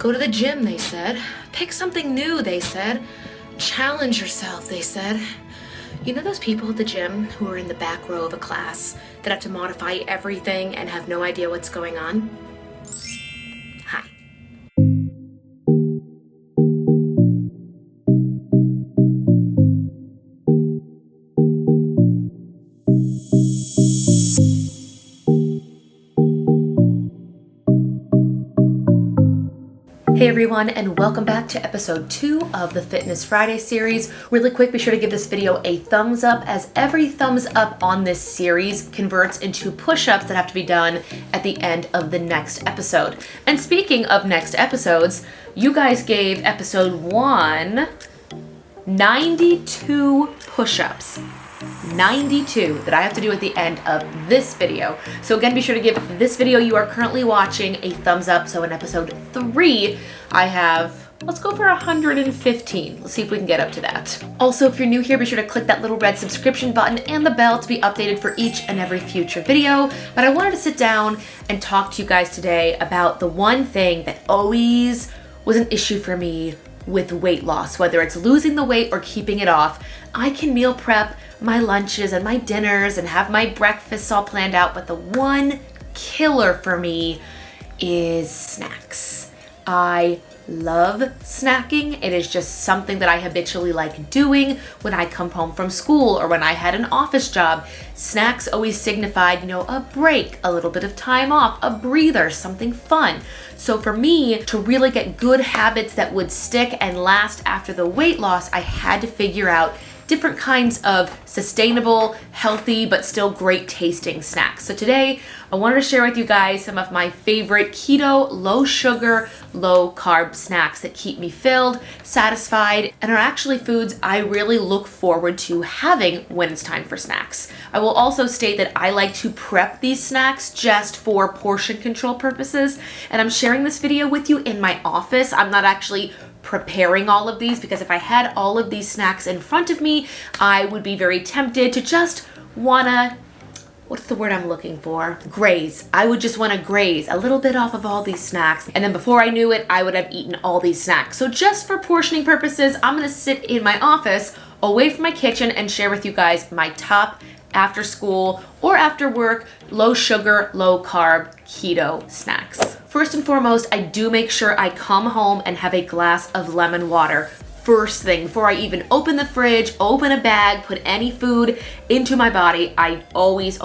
Go to the gym, they said. Pick something new, they said. Challenge yourself, they said. You know those people at the gym who are in the back row of a class that have to modify everything and have no idea what's going on? Hi. Hey everyone, and welcome back to episode 2 of the Fitness Friday series. Really quick, be sure to give this video a thumbs up, as every thumbs up on this series converts into push-ups that have to be done at the end of the next episode. And speaking of next episodes, you guys gave episode 1 92 push-ups. 92 that I have to do at the end of this video. So again, be sure to give this video you are currently watching a thumbs up. So in episode 3, I have, let's go for 115. Let's see if we can get up to that. Also, if you're new here, be sure to click that little red subscription button and the bell to be updated for each and every future video. But I wanted to sit down and talk to you guys today about the one thing that always was an issue for me with weight loss, whether it's losing the weight or keeping it off. I can meal prep my lunches and my dinners and have my breakfasts all planned out, but the one killer for me is snacks. I love snacking. It is just something that I habitually like doing when I come home from school or when I had an office job. Snacks always signified, a break, a little bit of time off, a breather, something fun. So for me to really get good habits that would stick and last after the weight loss, I had to figure out different kinds of sustainable, healthy, but still great tasting snacks. So today, I wanted to share with you guys some of my favorite keto, low sugar, low carb snacks that keep me filled, satisfied, and are actually foods I really look forward to having when it's time for snacks. I will also state that I like to prep these snacks just for portion control purposes, and I'm sharing this video with you in my office. I'm not actually preparing all of these, because if I had all of these snacks in front of me, I would be very tempted to just wanna, what's the word I'm looking for? Graze. I would just wanna graze a little bit off of all these snacks. And then before I knew it, I would have eaten all these snacks. So just for portioning purposes, I'm gonna sit in my office away from my kitchen and share with you guys my top after school or after work, low sugar, low carb, keto snacks. First and foremost, I do make sure I come home and have a glass of lemon water first thing before I even open the fridge, open a bag, put any food into my body. I always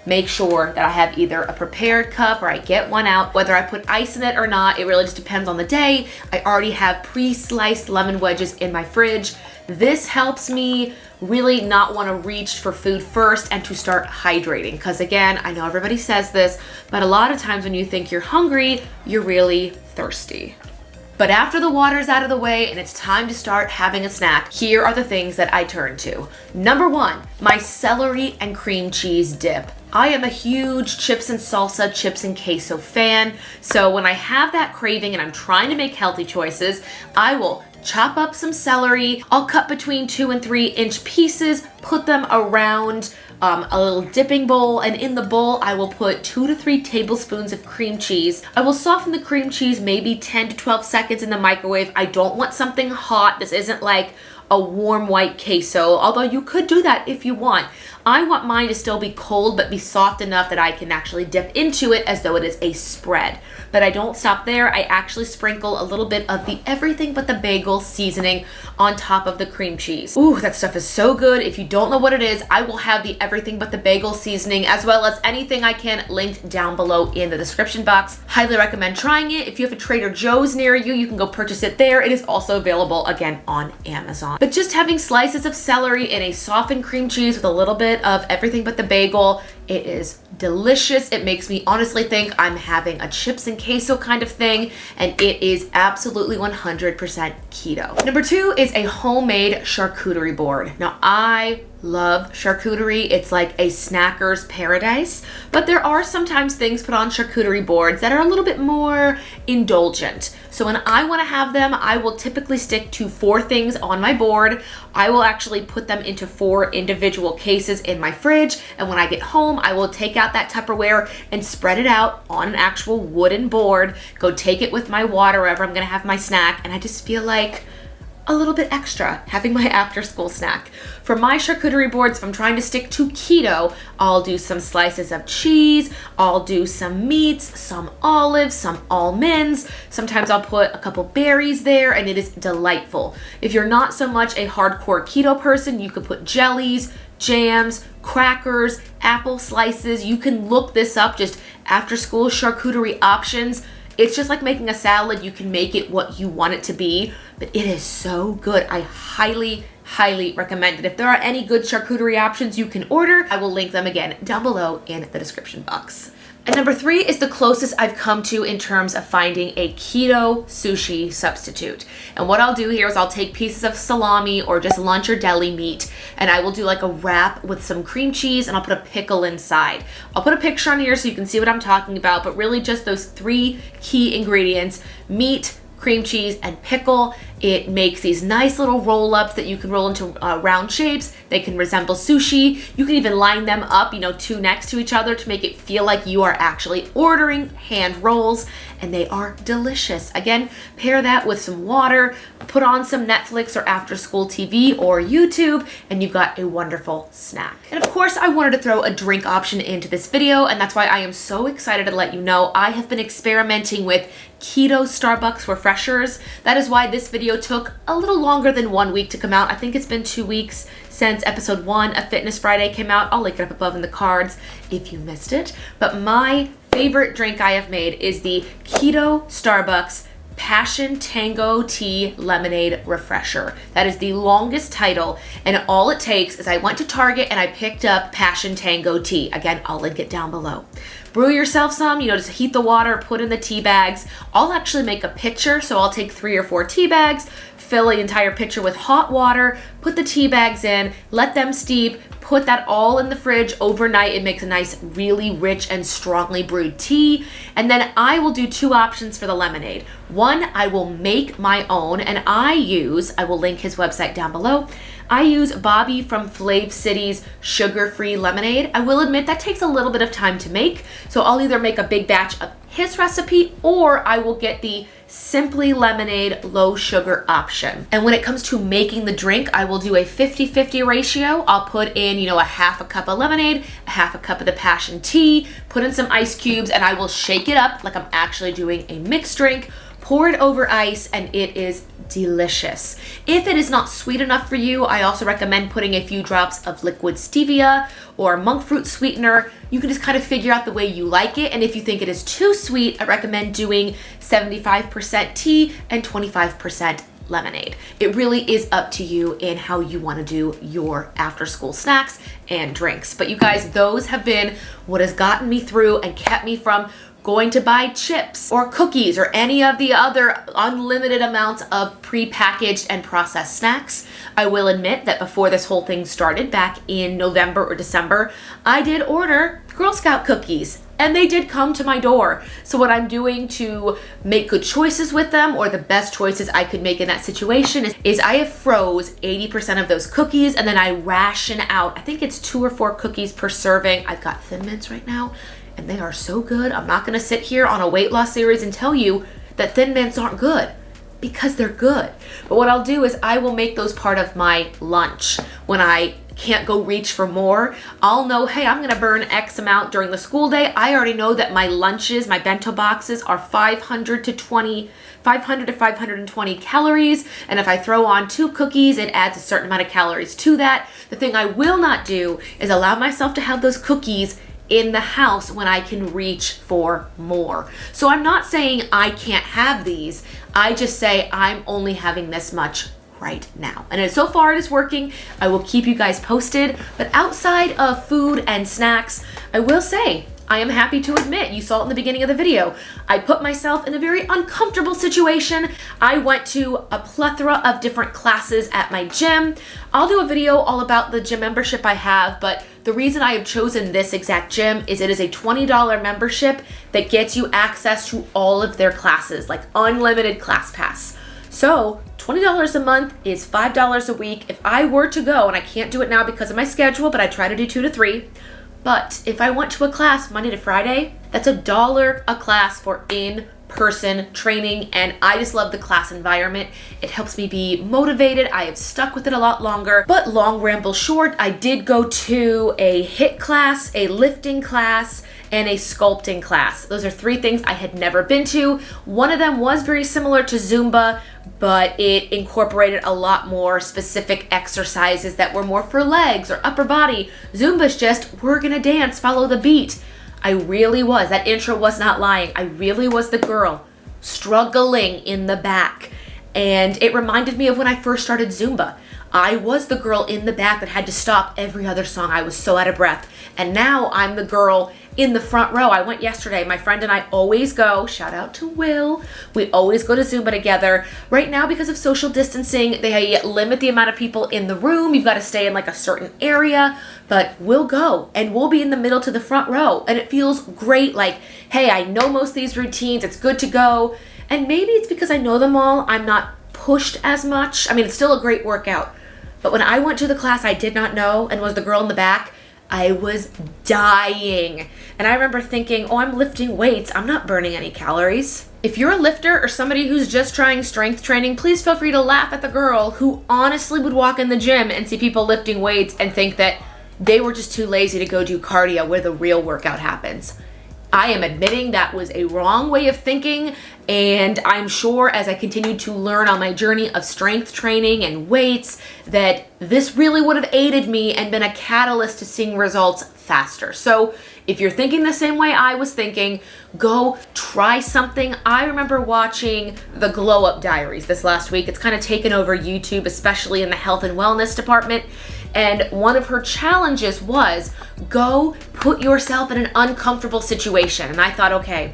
make sure that I have either a prepared cup or I get one out. Whether I put ice in it or not, it really just depends on the day. I already have pre-sliced lemon wedges in my fridge. This helps me really not want to reach for food first and to start hydrating. Because again, I know everybody says this, but a lot of times when you think you're hungry, you're really thirsty. But after the water's out of the way and it's time to start having a snack, here are the things that I turn to. Number 1, my celery and cream cheese dip. I am a huge chips and salsa, chips and queso fan. So when I have that craving and I'm trying to make healthy choices, I will chop up some celery. I'll cut between 2 and 3 inch pieces, put them around a little dipping bowl, and in the bowl I will put 2 to 3 tablespoons of cream cheese. I will soften the cream cheese maybe 10 to 12 seconds in the microwave. I don't want something hot. This isn't like a warm white queso, although you could do that if you want. I want mine to still be cold but be soft enough that I can actually dip into it as though it is a spread. But I don't stop there. I actually sprinkle a little bit of the everything but the bagel seasoning on top of the cream cheese. Ooh, that stuff is so good. If you don't know what it is, I will have the everything but the bagel seasoning as well as anything I can linked down below in the description box. Highly recommend trying it. If you have a Trader Joe's near you, you can go purchase it there. It is also available again on Amazon. But just having slices of celery and a softened cream cheese with a little bit of everything but the bagel, it is delicious. It makes me honestly think I'm having a chips and queso kind of thing, and it is absolutely 100% keto. Number 2 is a homemade charcuterie board. Now I love charcuterie. It's like a snacker's paradise, but there are sometimes things put on charcuterie boards that are a little bit more indulgent. So when I want to have them, I will typically stick to 4 things on my board. I will actually put them into 4 individual cases in my fridge, and when I get home, I will take out that Tupperware and spread it out on an actual wooden board, go take it with my water wherever I'm gonna have my snack, and I just feel like a little bit extra having my after school snack. For my charcuterie boards, if I'm trying to stick to keto, I'll do some slices of cheese, I'll do some meats, some olives, some almonds. Sometimes I'll put a couple berries there, and it is delightful. If you're not so much a hardcore keto person, you could put jellies, jams, crackers, apple slices. You can look this up, just after school charcuterie options. It's just like making a salad. You can make it what you want it to be, but it is so good. I highly recommend it. If there are any good charcuterie options you can order, I will link them again down below in the description box. And number 3 is the closest I've come to in terms of finding a keto sushi substitute. And what I'll do here is I'll take pieces of salami or just lunch or deli meat, and I will do like a wrap with some cream cheese, and I'll put a pickle inside. I'll put a picture on here so you can see what I'm talking about, but really just those 3 key ingredients: meat, cream cheese, and pickle. It makes these nice little roll-ups that you can roll into round shapes. They can resemble sushi. You can even line them up, 2 next to each other to make it feel like you are actually ordering hand rolls, and they are delicious. Again, pair that with some water, put on some Netflix or after school TV or YouTube, and you've got a wonderful snack. And of course, I wanted to throw a drink option into this video, and that's why I am so excited to let you know I have been experimenting with KETO Starbucks refreshers. That is why this video took a little longer than 1 week to come out. I think it's been 2 weeks since episode 1 of Fitness Friday came out. I'll link it up above in the cards if you missed it. But my favorite drink I have made is the KETO Starbucks Passion Tango Tea Lemonade Refresher. That is the longest title, and all it takes is I went to Target and I picked up Passion Tango Tea. Again, I'll link it down below. Brew yourself some, just heat the water, put in the tea bags. I'll actually make a pitcher, so I'll take 3 or 4 tea bags, fill the entire pitcher with hot water, put the tea bags in, let them steep, put that all in the fridge overnight. It makes a nice, really rich and strongly brewed tea. And then I will do 2 options for the lemonade. One, I will make my own, and I will link his website down below. I use Bobby from Flav City's sugar-free lemonade. I will admit that takes a little bit of time to make, so I'll either make a big batch of his recipe, or I will get the Simply Lemonade low sugar option. And when it comes to making the drink, I will do a 50-50 ratio. I'll put in, a half a cup of lemonade, a half a cup of the passion tea, put in some ice cubes, and I will shake it up like I'm actually doing a mixed drink, pour it over ice, and it is delicious. If it is not sweet enough for you, I also recommend putting a few drops of liquid stevia or monk fruit sweetener. You can just kind of figure out the way you like it. And if you think it is too sweet, I recommend doing 75% tea and 25% lemonade. It really is up to you in how you want to do your after school snacks and drinks. But you guys, those have been what has gotten me through and kept me from going to buy chips or cookies or any of the other unlimited amounts of pre-packaged and processed snacks. I will admit that before this whole thing started back in November or December, I did order Girl Scout cookies, and they did come to my door. So what I'm doing to make good choices with them, or the best choices I could make in that situation, is I have froze 80% of those cookies, and then I ration out, I think it's 2 or 4 cookies per serving. I've got Thin Mints right now, and they are so good. I'm not gonna sit here on a weight loss series and tell you that Thin Mints aren't good, because they're good. But what I'll do is I will make those part of my lunch. When I can't go reach for more, I'll know, hey, I'm gonna burn X amount during the school day. I already know that my lunches, my bento boxes are 500 to 520 calories. And if I throw on 2 cookies, it adds a certain amount of calories to that. The thing I will not do is allow myself to have those cookies in the house when I can reach for more. So I'm not saying I can't have these. I just say I'm only having this much right now. And so far it is working. I will keep you guys posted. But outside of food and snacks, I will say I am happy to admit, you saw it in the beginning of the video, I put myself in a very uncomfortable situation. I went to a plethora of different classes at my gym. I'll do a video all about the gym membership I have, but the reason I have chosen this exact gym is it is a $20 membership that gets you access to all of their classes, like unlimited class pass. So $20 a month is $5 a week. If I were to go, and I can't do it now because of my schedule, but I try to do 2 to 3, but if I went to a class Monday to Friday, that's $1 a class for in-person training, and I just love the class environment. It helps me be motivated. I have stuck with it a lot longer, but long ramble short, I did go to a HIIT class, a lifting class, and a sculpting class. Those are 3 things I had never been to. One of them was very similar to Zumba, but it incorporated a lot more specific exercises that were more for legs or upper body. Zumba's just, we're gonna dance, follow the beat. I really was, that intro was not lying. I really was the girl struggling in the back. And it reminded me of when I first started Zumba. I was the girl in the back that had to stop every other song. I was so out of breath. And now I'm the girl in the front row. I went yesterday. My friend and I always go. Shout out to Will. We always go to Zumba together. Right now, because of social distancing, they limit the amount of people in the room. You've got to stay in like a certain area. But we'll go and we'll be in the middle to the front row. And it feels great. Like, hey, I know most of these routines. It's good to go. And maybe it's because I know them all. I'm not pushed as much. I mean, it's still a great workout. But when I went to the class I did not know and was the girl in the back, I was dying. And I remember thinking, oh, I'm lifting weights. I'm not burning any calories. If you're a lifter or somebody who's just trying strength training, please feel free to laugh at the girl who honestly would walk in the gym and see people lifting weights and think that they were just too lazy to go do cardio where the real workout happens. I am admitting that was a wrong way of thinking, and I'm sure as I continue to learn on my journey of strength training and weights that this really would have aided me and been a catalyst to seeing results faster. So if you're thinking the same way I was thinking, go try something. I remember watching the Glow Up Diaries this last week. It's kind of taken over YouTube, especially in the health and wellness department. And one of her challenges was go put yourself in an uncomfortable situation. And I thought, okay,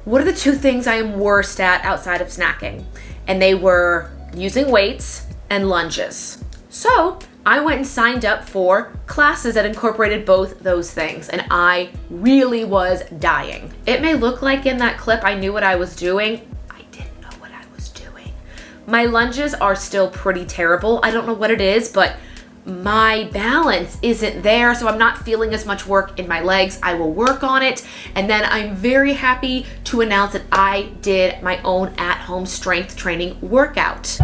what are the 2 things I am worst at outside of snacking? And they were using weights and lunges. So I went and signed up for classes that incorporated both those things. And I really was dying. It may look like in that clip I knew what I was doing. I didn't know what I was doing. My lunges are still pretty terrible. I don't know what it is, but my balance isn't there, so I'm not feeling as much work in my legs. I will work on it. And then I'm very happy to announce that I did my own at-home strength training workout.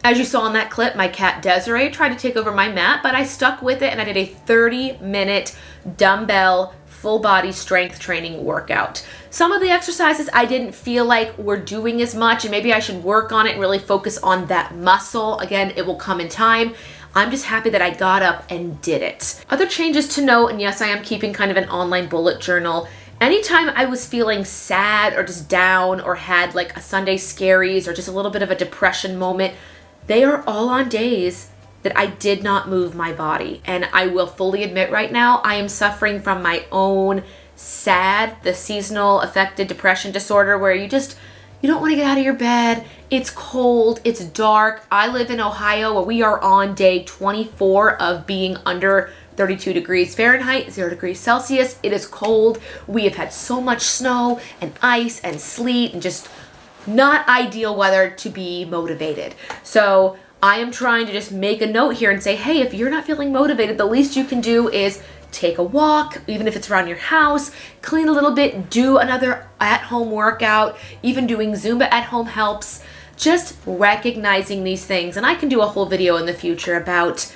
As you saw in that clip, my cat Desiree tried to take over my mat, but I stuck with it and I did a 30-minute dumbbell full body strength training workout. Some of the exercises I didn't feel like were doing as much, and maybe I should work on it and really focus on that muscle. Again, it will come in time. I'm just happy that I got up and did it. Other changes to note, and yes, I am keeping kind of an online bullet journal. Anytime I was feeling sad or just down or had like a Sunday scaries or just a little bit of a depression moment, they are all on days that I did not move my body. And I will fully admit right now, I am suffering from my own the seasonal affected depression disorder where you don't want to get out of your bed. It's cold, it's dark. I live in Ohio where we are on day 24 of being under 32 degrees Fahrenheit, 0 degrees Celsius. It is cold. We have had so much snow and ice and sleet and just not ideal weather to be motivated. So I am trying to just make a note here and say, hey, if you're not feeling motivated, the least you can do is take a walk, even if it's around your house, clean a little bit, do another at-home workout. Even doing Zumba at home helps. Just recognizing these things. And I can do a whole video in the future about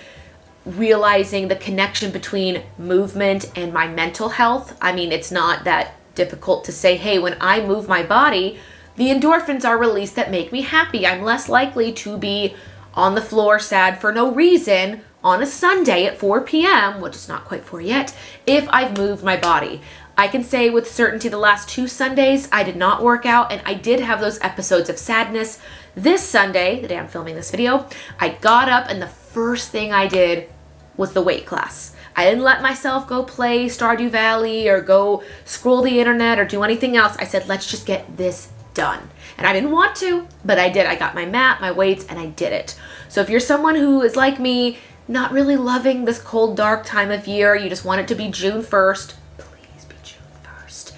realizing the connection between movement and my mental health. I mean, it's not that difficult to say, hey, when I move my body, the endorphins are released that make me happy. I'm less likely to be on the floor sad for no reason on a Sunday at 4 p.m., which is not quite 4 yet, if I've moved my body. I can say with certainty the last 2 Sundays I did not work out, and I did have those episodes of sadness. This Sunday, the day I'm filming this video, I got up and the first thing I did was the weight class. I didn't let myself go play Stardew Valley or go scroll the internet or do anything else. I said, let's just get this done. And I didn't want to, but I did. I got my mat, my weights, and I did it. So if you're someone who is like me, not really loving this cold, dark time of year, you just want it to be June 1st, please be June 1st.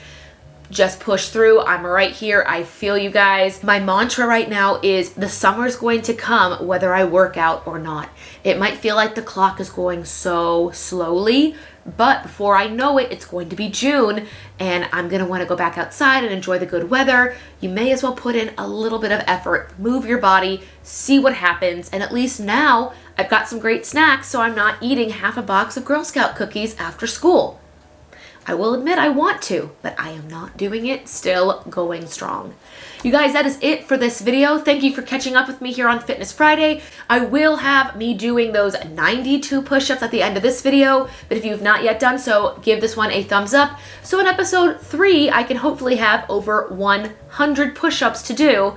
Just push through. I'm right here. I feel you guys. My mantra right now is the summer's going to come whether I work out or not. It might feel like the clock is going so slowly, but before I know it, it's going to be June and I'm going to want to go back outside and enjoy the good weather. You may as well put in a little bit of effort, move your body, see what happens. And at least now I've got some great snacks, so I'm not eating half a box of Girl Scout cookies after school. I will admit I want to, but I am not doing it, still going strong. You guys, that is it for this video. Thank you for catching up with me here on Fitness Friday. I will have me doing those 92 push-ups at the end of this video, but if you've not yet done so, give this one a thumbs up. So in episode 3, I can hopefully have over 100 push-ups to do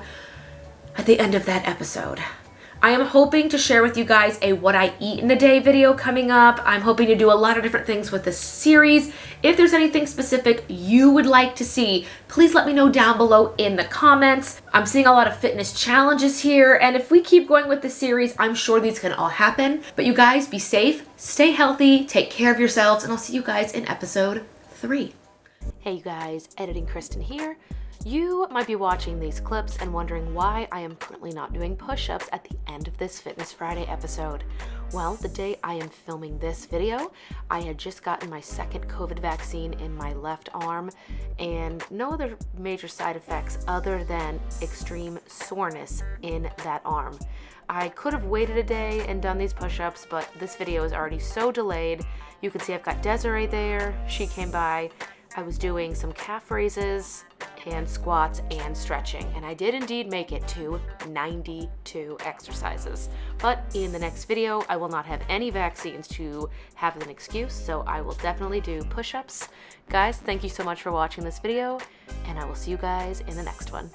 at the end of that episode. I am hoping to share with you guys a what I eat in a day video coming up. I'm hoping to do a lot of different things with this series. If there's anything specific you would like to see, please let me know down below in the comments. I'm seeing a lot of fitness challenges here, and if we keep going with this series, I'm sure these can all happen. But you guys, be safe, stay healthy, take care of yourselves, and I'll see you guys in episode 3. Hey you guys, Editing Kristen here. You might be watching these clips and wondering why I am currently not doing push-ups at the end of this Fitness Friday episode. Well, the day I am filming this video, I had just gotten my second COVID vaccine in my left arm and no other major side effects other than extreme soreness in that arm. I could have waited a day and done these push-ups, but this video is already so delayed. You can see I've got Desiree there. She came by. I was doing some calf raises and squats and stretching, and I did indeed make it to 92 exercises. But in the next video, I will not have any vaccines to have an excuse, so I will definitely do push-ups. Guys, thank you so much for watching this video, and I will see you guys in the next one.